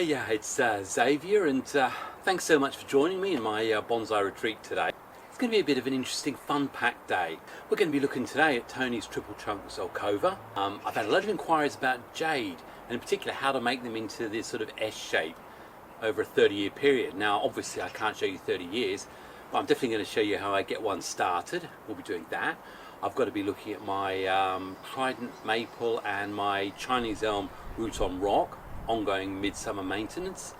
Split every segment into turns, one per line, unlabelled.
Hi, it's Xavier, and thanks so much for joining me in my bonsai retreat today. It's going to be a bit of an interesting, fun-packed day. We're going to be looking today at Tony's triple trunk Zelkova. I've had a lot of inquiries about jade, and in particular how to make them into this sort of S shape over a 30-year period. Now, obviously I can't show you 30 years, but I'm definitely going to show you how I get one started. We'll be doing that. I've got to be looking at my Trident maple and my Chinese Elm root on rock, ongoing midsummer maintenance.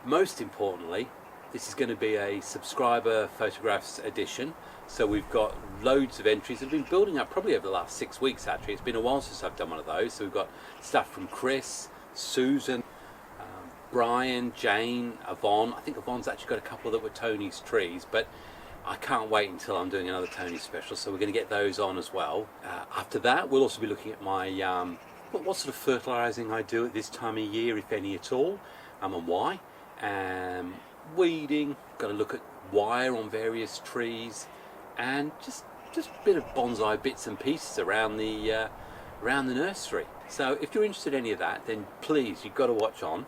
Most importantly, this is going to be a subscriber photographs edition, so we've got loads of entries that have been building up probably over the last 6 weeks. Actually, it's been a while since I've done one of those. So we've got stuff from Chris, Susan, Brian, Jane, Yvonne. I think Yvonne's actually got a couple that were Tony's trees, but I can't wait until I'm doing another Tony special, so we're going to get those on as well. After that, we'll also be looking at my what sort of fertilising I do at this time of year, if any at all, and why. Weeding, got to look at wire on various trees, and just a bit of bonsai bits and pieces around the nursery. So if you're interested in any of that, then please, you've got to watch on.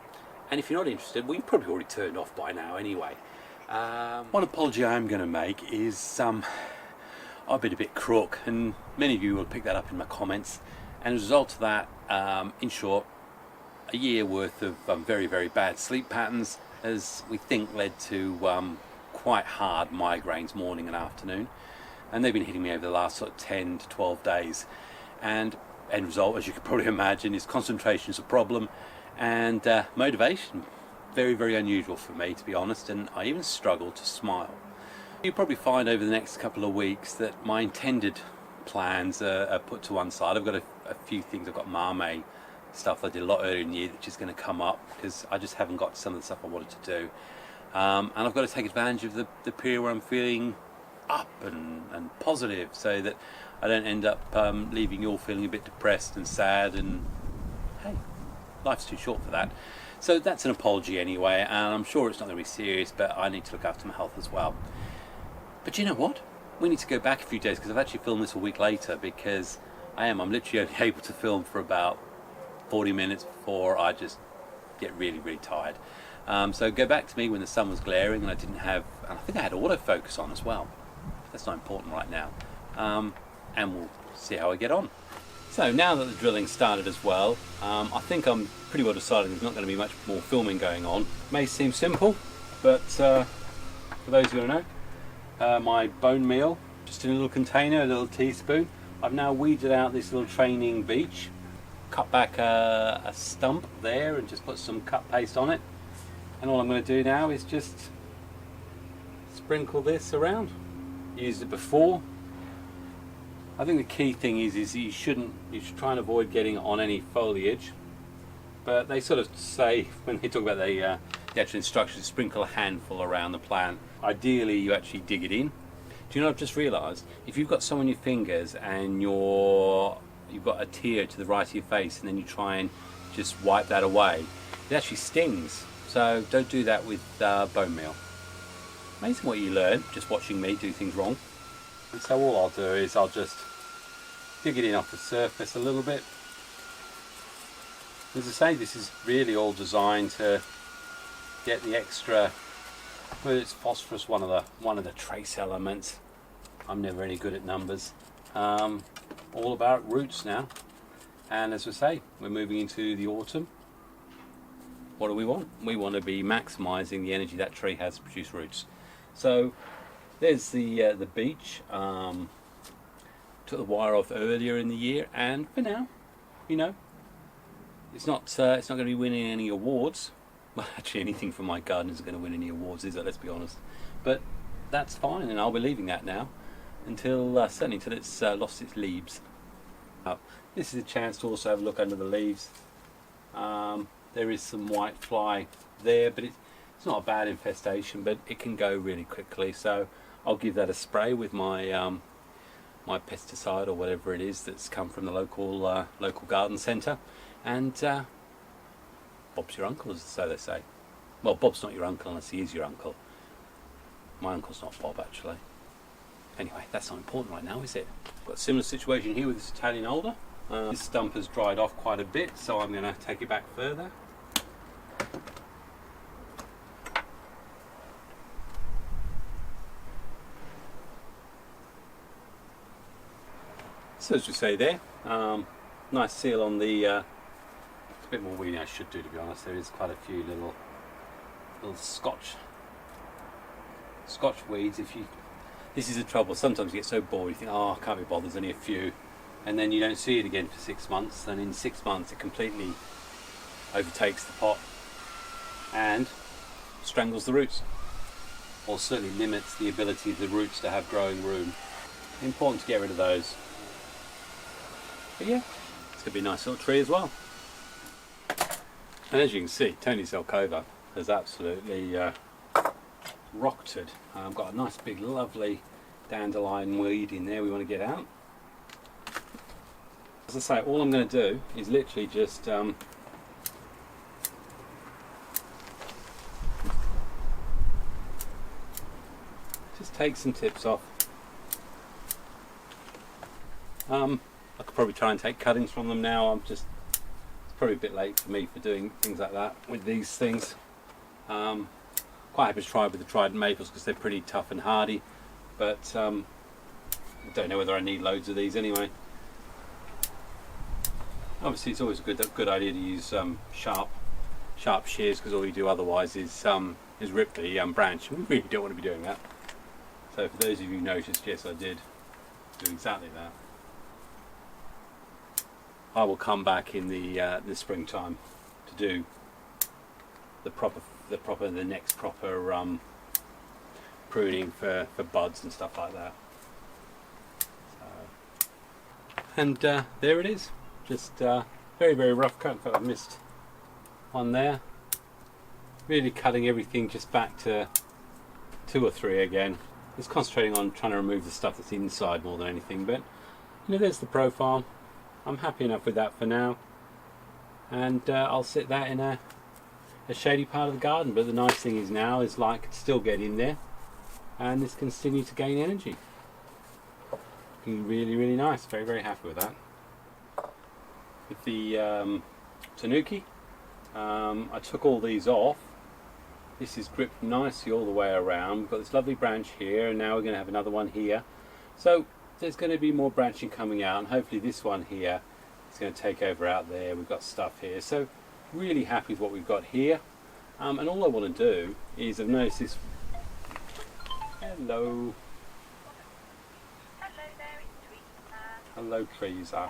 And if you're not interested, well, you've probably already turned off by now anyway. One apology I'm going to make is I've been a bit crook, and many of you will pick that up in my comments. And as a result of that, in short, a year worth of very, very bad sleep patterns has, we think, led to quite hard migraines morning and afternoon. And they've been hitting me over the last sort of 10 to 12 days. And end result, as you can probably imagine, is concentration is a problem, and motivation. Very, very unusual for me, to be honest, and I even struggle to smile. You'll probably find over the next couple of weeks that my intended plans are put to one side. I've got a few things. I've got Marmay stuff I did a lot earlier in the year that's just going to come up because I just haven't got some of the stuff I wanted to do. And I've got to take advantage of the period where I'm feeling up and positive, so that I don't end up leaving you all feeling a bit depressed and sad, and hey, life's too short for that. So that's an apology anyway, and I'm sure it's not going to be serious, but I need to look after my health as well. But you know what? We need to go back a few days, because I've actually filmed this a week later, because I'm literally only able to film for about 40 minutes before I just get really, really tired. So go back to me when the sun was glaring and I didn't have, and I think I had autofocus on as well. That's not important right now. And we'll see how I get on. So now that the drilling started as well, I think I'm pretty well decided there's not going to be much more filming going on. May seem simple, but for those who don't know, my bone meal, just in a little container, a little teaspoon. I've now weeded out this little training beech, cut back a stump there and just put some cut paste on it. And all I'm going to do now is just sprinkle this around. Used it before. I think the key thing is you should try and avoid getting it on any foliage. But they sort of say, when they talk about the actual instructions, sprinkle a handful around the plant. Ideally, you actually dig it in. Do you know what I've just realised? If you've got some on your fingers and you've got a tear to the right of your face, and then you try and just wipe that away, it actually stings. So don't do that with bone meal. Amazing what you learn just watching me do things wrong. And so all I'll do is I'll just dig it in off the surface a little bit. As I say, this is really all designed to get the extra, whether it's phosphorus, one of the trace elements. I'm never any good at numbers. All about roots now. And as I say, we're moving into the autumn. What do we want? We want to be maximising the energy that tree has to produce roots. So there's the beech. Took the wire off earlier in the year, and for now, you know, it's not going to be winning any awards. Well, actually, anything from my garden isn't going to win any awards, is it? Let's be honest. But that's fine, and I'll be leaving that now until certainly until it's lost its leaves. This is a chance to also have a look under the leaves. There is some white fly there, but it's not a bad infestation, but it can go really quickly. So I'll give that a spray with my my pesticide or whatever it is that's come from the local garden centre. And Bob's your uncle, so they say. Well, Bob's not your uncle unless he is your uncle. My uncle's not Bob, actually. Anyway, that's not important right now, is it? Got a similar situation here with this Italian Alder. This stump has dried off quite a bit, so I'm going to take it back further. So as we say there, nice seal on the, it's a bit more weedy I should do, to be honest. There is quite a few little scotch weeds. This is the trouble, sometimes you get so bored, you think, oh, I can't be bothered, there's only a few, and then you don't see it again for 6 months, and in 6 months it completely overtakes the pot and strangles the roots, or certainly limits the ability of the roots to have growing room. Important to get rid of those. But yeah, it's going to be a nice little tree as well. And as you can see, Tony Zelkova has absolutely rocked it. I've got a nice big lovely dandelion weed in there we want to get out. As I say, all I'm going to do is literally just take some tips off. I could probably try and take cuttings from them now. It's probably a bit late for me for doing things like that with these things. Quite happy to try with the Trident maples because they're pretty tough and hardy, but I don't know whether I need loads of these anyway. Obviously it's always a good idea to use sharp shears, because all you do otherwise is rip the branch. We really don't want to be doing that. So for those of you who noticed, yes, I did do exactly that. I will come back in the springtime to do the next proper pruning for buds and stuff like that. So, and there it is. Just very rough cut. In fact, I've missed one there. Really cutting everything just back to 2 or 3 again. Just concentrating on trying to remove the stuff that's inside more than anything. But you know, there's the profile. I'm happy enough with that for now, and I'll sit that in a shady part of the garden. But the nice thing is now is light can still get in there, and this continue to gain energy. Looking really nice. Very happy with that. With the Tanuki, I took all these off. This is gripped nicely all the way around. We've got this lovely branch here, and now we're going to have another one here. So there's going to be more branching coming out, and hopefully this one here is going to take over out there. We've got stuff here, so really happy with what we've got here. And all I want to do is, I've noticed this. Hello.
Hello there, it's Teresa.
Hello, Teresa.
Hello,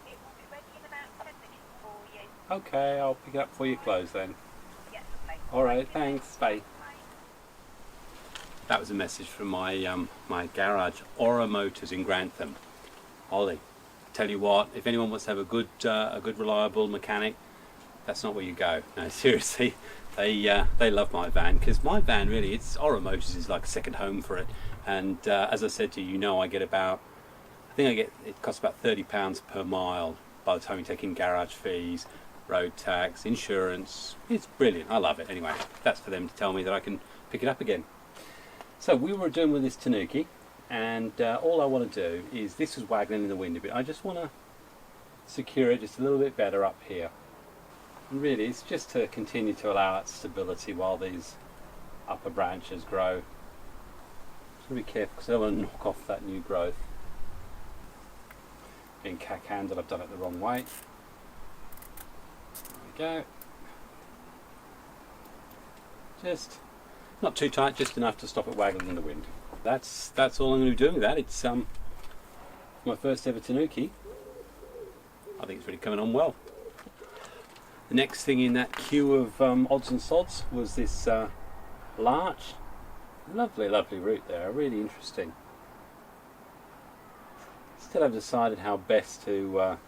it will be ready in about 10 minutes for you.
Okay, I'll pick it up before you close then.
Yes, okay.
Alright, thanks, bye. That was a message from my my garage, ORA Motors in Grantham. Ollie, tell you what, if anyone wants to have a good reliable mechanic, that's not where you go. No, seriously, they love my van, because my van really, ORA Motors is like a second home for it. And as I said to you, I get about, it costs about £30 per mile by the time you take in garage fees, road tax, insurance. It's brilliant. I love it. Anyway, that's for them to tell me that I can pick it up again. So we were doing with this Tanuki, and all I want to do is, this was waggling in the wind a bit, I just want to secure it just a little bit better up here. And really it's just to continue to allow that stability while these upper branches grow. Just be careful because I don't want to knock off that new growth. Being cack-handed, I've done it the wrong way. There we go. Just not too tight, just enough to stop it waggling in the wind. That's all I'm going to be doing with that. It's my first ever Tanuki. I think it's really coming on well. The next thing in that queue of odds and sods was this larch. Lovely root there, really interesting. Still haven't decided how best to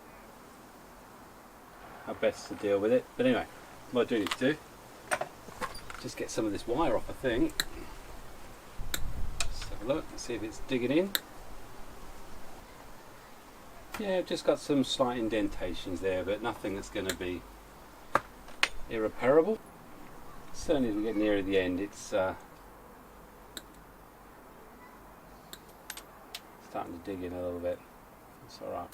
deal with it. But anyway, what I do need to do, just get some of this wire off, I think. Let's have a look and see if it's digging in. Yeah, I've just got some slight indentations there, but nothing that's going to be irreparable. Certainly as we get nearer the end, it's starting to dig in a little bit. It's alright.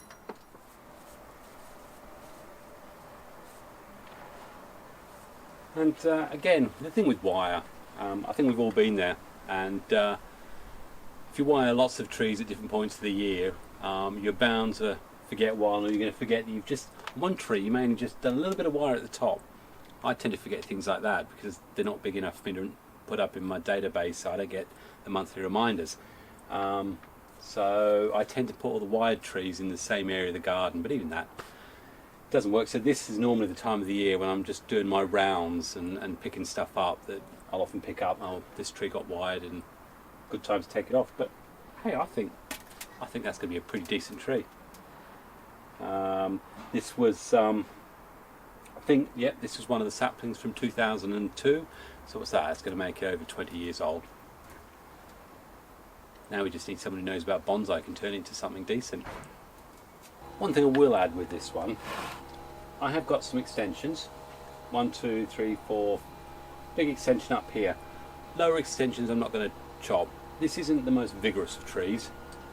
And again, the thing with wire, I think we've all been there, and if you wire lots of trees at different points of the year, you're bound to forget one, or you're going to forget that you've just one tree, you may only just done a little bit of wire at the top. I tend to forget things like that because they're not big enough for me to put up in my database, so I don't get the monthly reminders. So I tend to put all the wired trees in the same area of the garden, but even that doesn't work. So this is normally the time of the year when I'm just doing my rounds and picking stuff up that I'll often pick up. Oh, this tree got wired, and good time to take it off. But hey, I think that's going to be a pretty decent tree. This was, I think, yep, this was one of the saplings from 2002. So what's that? It's going to make it over 20 years old. Now we just need someone who knows about bonsai, can turn it into something decent. One thing I will add with this one, I have got some extensions. 1, 2, 3, 4. Big extension up here. Lower extensions I'm not going to chop. This isn't the most vigorous of trees,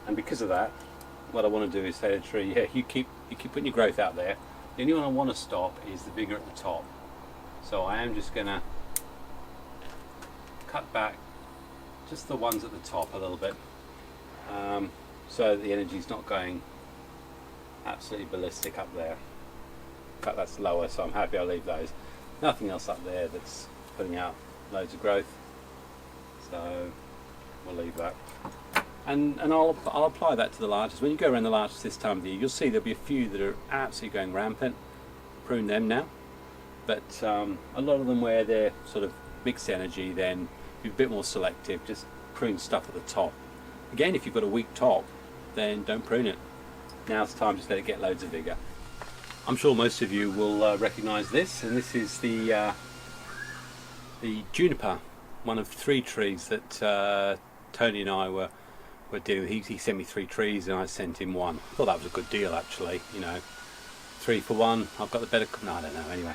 and because of that, what I want to do is say to the tree, yeah, you keep putting your growth out there. The only one I want to stop is the vigor at the top. So I am just going to cut back just the ones at the top a little bit, so the energy's not going absolutely ballistic up there. In fact, that's lower, so I'm happy I'll leave those. Nothing else up there that's putting out loads of growth, so we'll leave that. And I'll apply that to the larches. When you go around the larches this time of the year, you'll see there'll be a few that are absolutely going rampant. Prune them now, but a lot of them where they're sort of mixed energy, then be a bit more selective. Just prune stuff at the top. Again, if you've got a weak top, then don't prune it. Now it's time to let it get loads of vigor. I'm sure most of you will recognise this, and this is the Juniper, one of 3 trees that Tony and I were dealing with. He sent me 3 trees and I sent him 1. I thought that was a good deal, actually. You know, 3 for 1. I've got the better. No, I don't know. Anyway,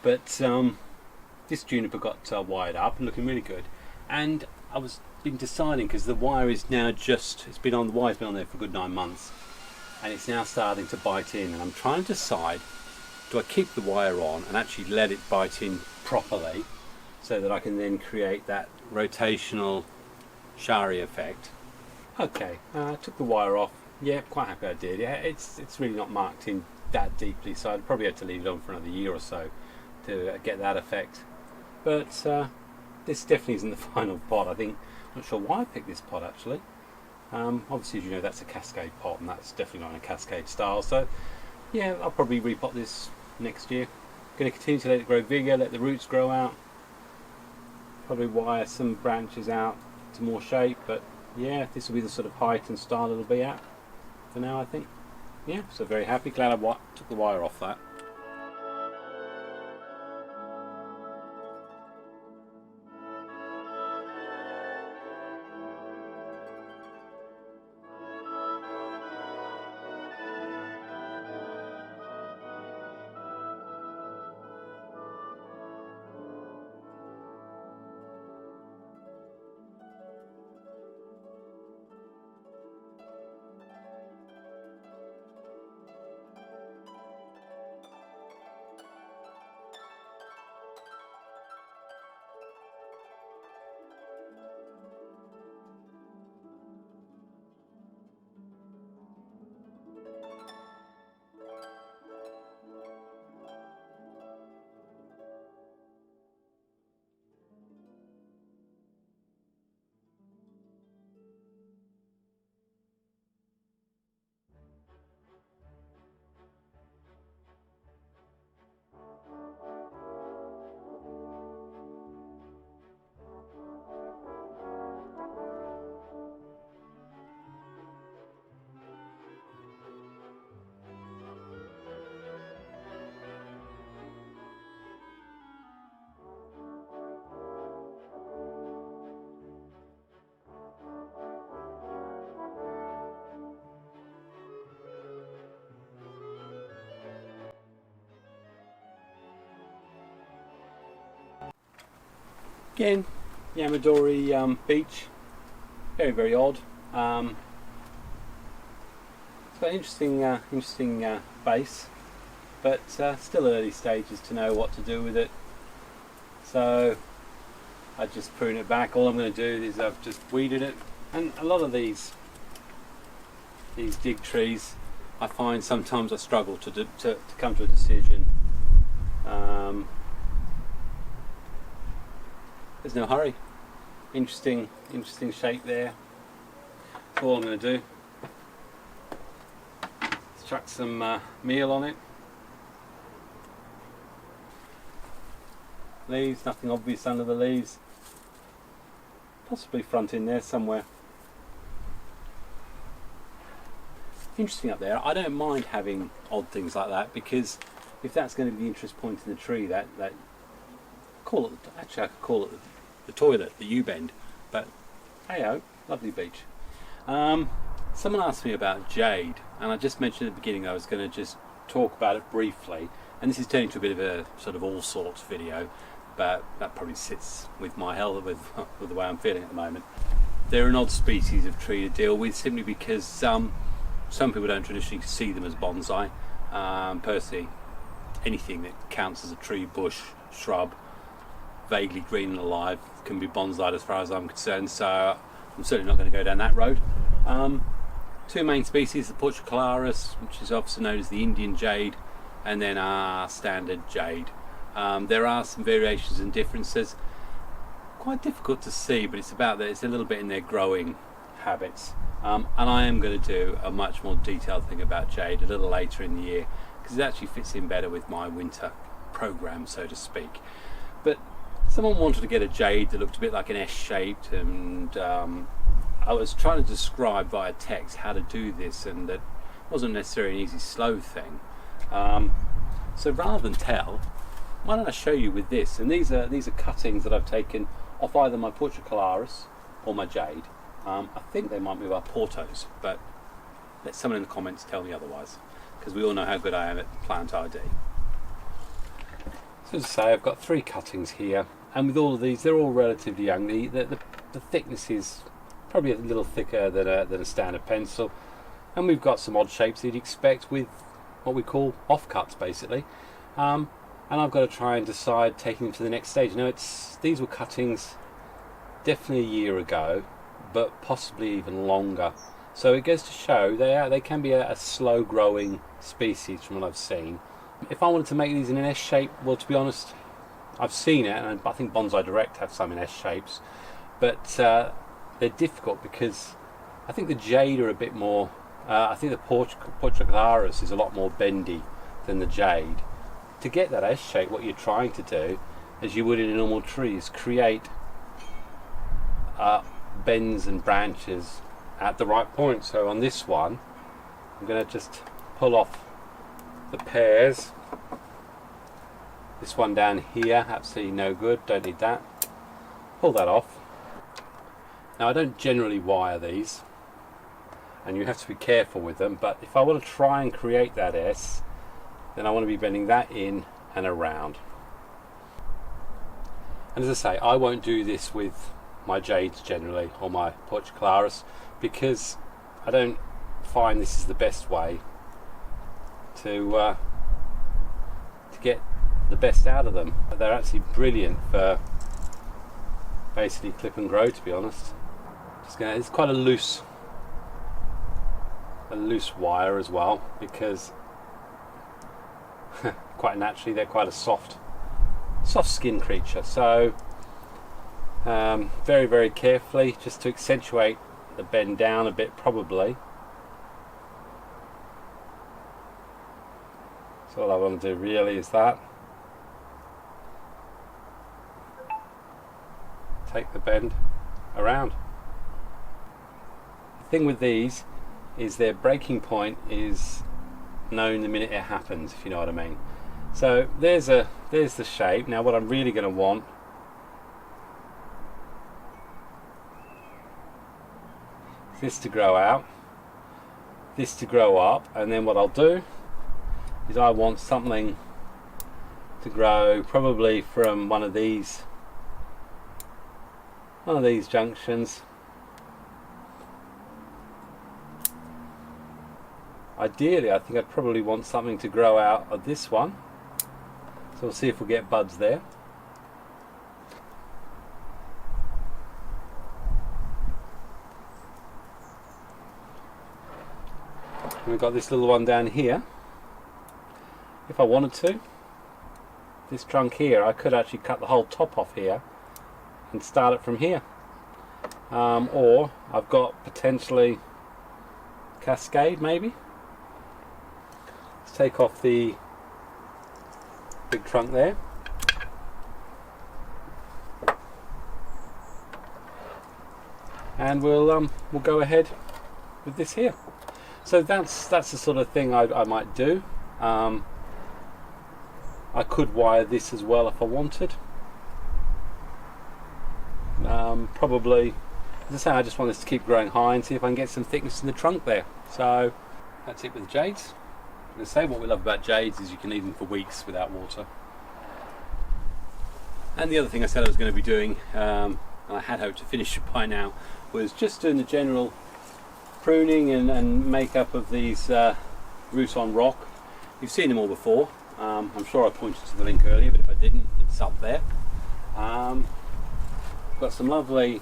but this Juniper got wired up and looking really good. And I was been deciding, because the wire is now just, the wire's been on there for a good 9 months, and it's now starting to bite in, and I'm trying to decide, do I keep the wire on and actually let it bite in properly so that I can then create that rotational shari effect? Okay, I took the wire off. Yeah, quite happy I did. Yeah, it's really not marked in that deeply, so I'd probably have to leave it on for another year or so to get that effect. But this definitely isn't the final pot. I think, I'm not sure why I picked this pot actually. Obviously, as you know, that's a cascade pot, and that's definitely not in a cascade style. So yeah, I'll probably repot this next year. Going to continue to let it grow vigor, let the roots grow out. Probably wire some branches out to more shape, but yeah, this will be the sort of height and style it'll be at for now, I think. Yeah, so very happy. Glad I took the wire off that. Again, Yamadori Beech, very odd. It's got an interesting base, but still early stages to know what to do with it. So I just prune it back. All I'm going to do is I've just weeded it, and a lot of these these dig trees, I find sometimes I struggle to come to a decision. There's no hurry. Interesting shape there. That's all I'm going to do. Let's chuck some meal on it. Leaves, nothing obvious under the leaves. Possibly front in there somewhere. Interesting up there. I don't mind having odd things like that, because if that's going to be the interest point in the tree, that call it, actually I could call it the toilet, the U-bend, but hey-oh, lovely beech. Someone asked me about jade, and I just mentioned at the beginning I was going to just talk about it briefly, and this is turning into a bit of a sort of all sorts video, but that probably sits with my health, with the way I'm feeling at the moment. They're an odd species of tree to deal with, simply because some people don't traditionally see them as bonsai. Personally, anything that counts as a tree, bush, shrub, vaguely green and alive can be bonsai as far as I'm concerned, so I'm certainly not going to go down that road. Two main species, the Portularis, which is also known as the Indian jade, and then our standard jade. There are some variations and differences, quite difficult to see, but it's about that, it's a little bit in their growing habits. And I am going to do a much more detailed thing about jade a little later in the year, because it actually fits in better with my winter program, so to speak. But someone wanted to get a jade that looked a bit like an S-shaped, and I was trying to describe via text how to do this, and that wasn't necessarily an easy, slow thing. So rather than tell, why don't I show you with this? And these are cuttings that I've taken off either my Portularis or my jade. I think they might be our Portos, but let someone in the comments tell me otherwise, because we all know how good I am at plant ID. So as I say, I've got 3 cuttings here, and with all of these, they're all relatively young. The thickness is probably a little thicker than a standard pencil, and we've got some odd shapes that you'd expect with what we call offcuts, basically. And I've got to try and decide taking them to the next stage. Now, these were cuttings definitely a year ago, but possibly even longer. So it goes to show they can be a slow growing species from what I've seen. If I wanted to make these in an S shape, well, to be honest, I've seen it, and I think Bonsai Direct have some in S shapes, but they're difficult because I think the jade are a bit more, I think the Portularis is a lot more bendy than the jade. To get that S shape, what you're trying to do, as you would in a normal tree, is create bends and branches at the right point. So on this one, I'm going to just pull off the pairs. This one down here, absolutely no good, don't need that. Pull that off. Now, I don't generally wire these, and you have to be careful with them, but if I want to try and create that S, then I want to be bending that in and around. And as I say, I won't do this with my jades generally, or my Portularis, because I don't find this is the best way to get the best out of them. They're actually brilliant for basically clip and grow, to be honest. It's quite a loose wire as well, because quite naturally they're quite a soft skin creature. So very, very carefully, just to accentuate the bend down a bit, probably. So all I want to do really is that. Take the bend around. The thing with these is their breaking point is known the minute it happens, if you know what I mean. So there's the shape. Now what I'm really going to want is this to grow out, this to grow up, and then what I'll do is I want something to grow probably from one of these junctions. Ideally, I think I'd probably want something to grow out of this one. So we'll see if we'll get buds there. And we've got this little one down here. If I wanted to, this trunk here, I could actually cut the whole top off here and start it from here. Or I've got potentially cascade maybe. Let's take off the big trunk there. And we'll go ahead with this here. So that's the sort of thing I might do. I could wire this as well if I wanted. Probably, as I say, I just want this to keep growing high and see if I can get some thickness in the trunk there. So that's it with the jades. I'm going to say what we love about jades is you can leave them for weeks without water. And the other thing I said I was going to be doing, and I had hoped to finish it by now, was just doing the general pruning and makeup of these roots on rock. You've seen them all before. I'm sure I pointed to the link earlier, but if I didn't, it's up there. Got some lovely,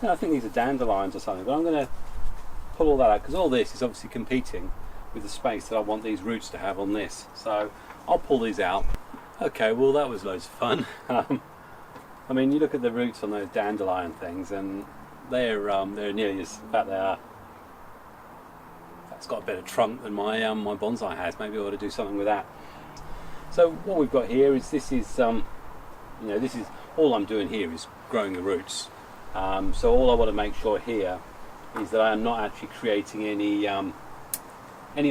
I think these are dandelions or something, but I'm going to pull all that out because all this is obviously competing with the space that I want these roots to have on this. So I'll pull these out. Okay, well that was loads of fun. I mean, you look at the roots on those dandelion things, and they're nearly as, in fact they are. That's got a better trunk than my my bonsai has. Maybe I ought to do something with that. So what we've got here is this is this is all I'm doing here is growing the roots. So all I want to make sure here is that I am not actually creating any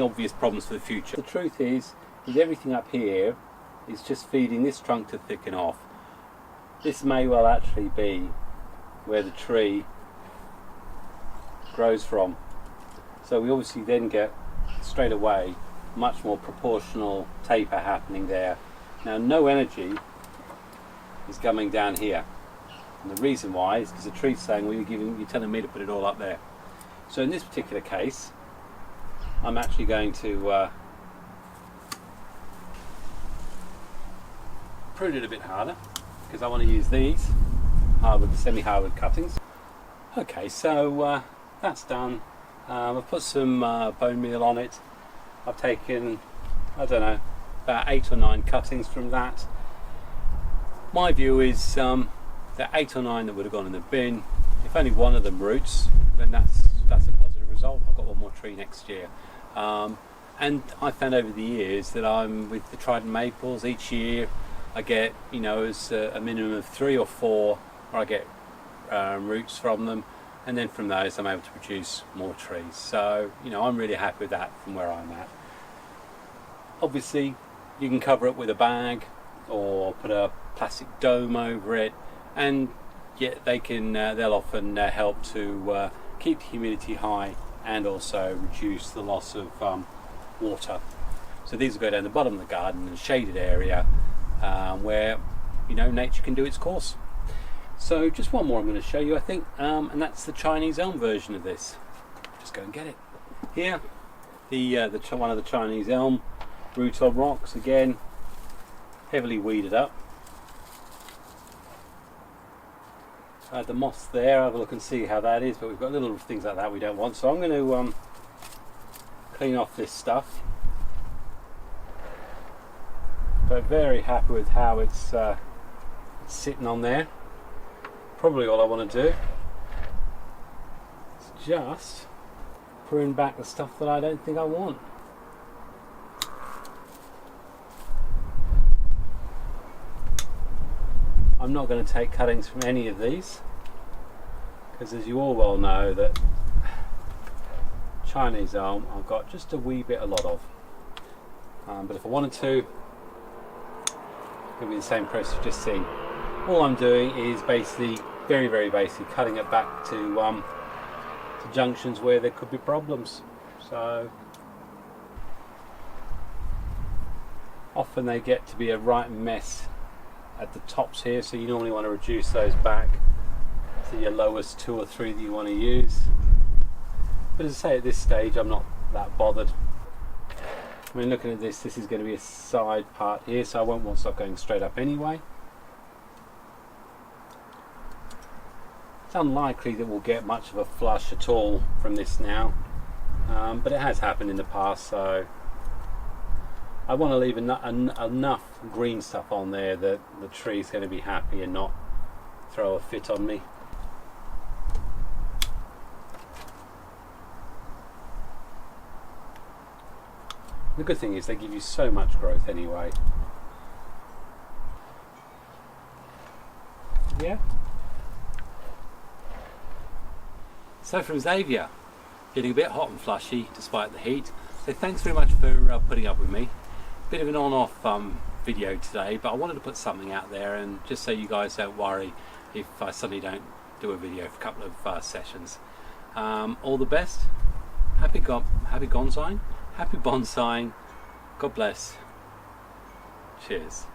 obvious problems for the future. The truth is everything up here is just feeding this trunk to thicken off. This may well actually be where the tree grows from. So we obviously then get straight away much more proportional taper happening there. Now no energy is coming down here. And the reason why is because the tree's saying, well, you're telling me to put it all up there. So in this particular case, I'm actually going to prune it a bit harder because I want to use these hardwood, semi-hardwood cuttings. Okay, so that's done. I've put some bone meal on it. I've taken, I don't know, about 8 or 9 cuttings from that. My view is that 8 or 9 that would have gone in the bin, if only one of them roots, then that's a positive result. I've got one more tree next year. And I found over the years that I'm with the Trident maples, each year I get, as a minimum of 3 or 4, or I get roots from them, and then from those I'm able to produce more trees. So, I'm really happy with that from where I'm at. Obviously, you can cover it with a bag or put a plastic dome over it, and yet they'll often help to keep the humidity high and also reduce the loss of water. So these will go down the bottom of the garden in a shaded area where nature can do its course. So just one more I'm going to show you, I think, and that's the Chinese Elm version of this. Just go and get it. Here, one of the Chinese Elm roots on rocks, again, heavily weeded up. I had the moss there, have a look and see how that is, but we've got little things like that we don't want. So I'm going to clean off this stuff. But very happy with how it's sitting on there. Probably all I want to do is just prune back the stuff that I don't think I want. I'm not going to take cuttings from any of these because, as you all well know, that Chinese Elm I've got just a wee bit a lot of. But if I wanted to, it'll be the same process you've just seen. All I'm doing is basically very, very basic, cutting it back to junctions where there could be problems. So often they get to be a right mess at the tops here, so you normally want to reduce those back to your lowest 2 or 3 that you want to use. But as I say, at this stage I'm not that bothered. I mean, looking at this is going to be a side part here, so I won't want stuff going straight up anyway. It's unlikely that we'll get much of a flush at all from this now. but it has happened in the past, so I want to leave enough green stuff on there that the tree's going to be happy and not throw a fit on me. The good thing is they give you so much growth anyway. Yeah. So from Xavier, getting a bit hot and flushy despite the heat. So thanks very much for putting up with me. Bit of an on-off video today, but I wanted to put something out there, and just so you guys don't worry if I suddenly don't do a video for a couple of sessions. All the best. Happy bonsaiing. Happy bonsaiing. God bless. Cheers.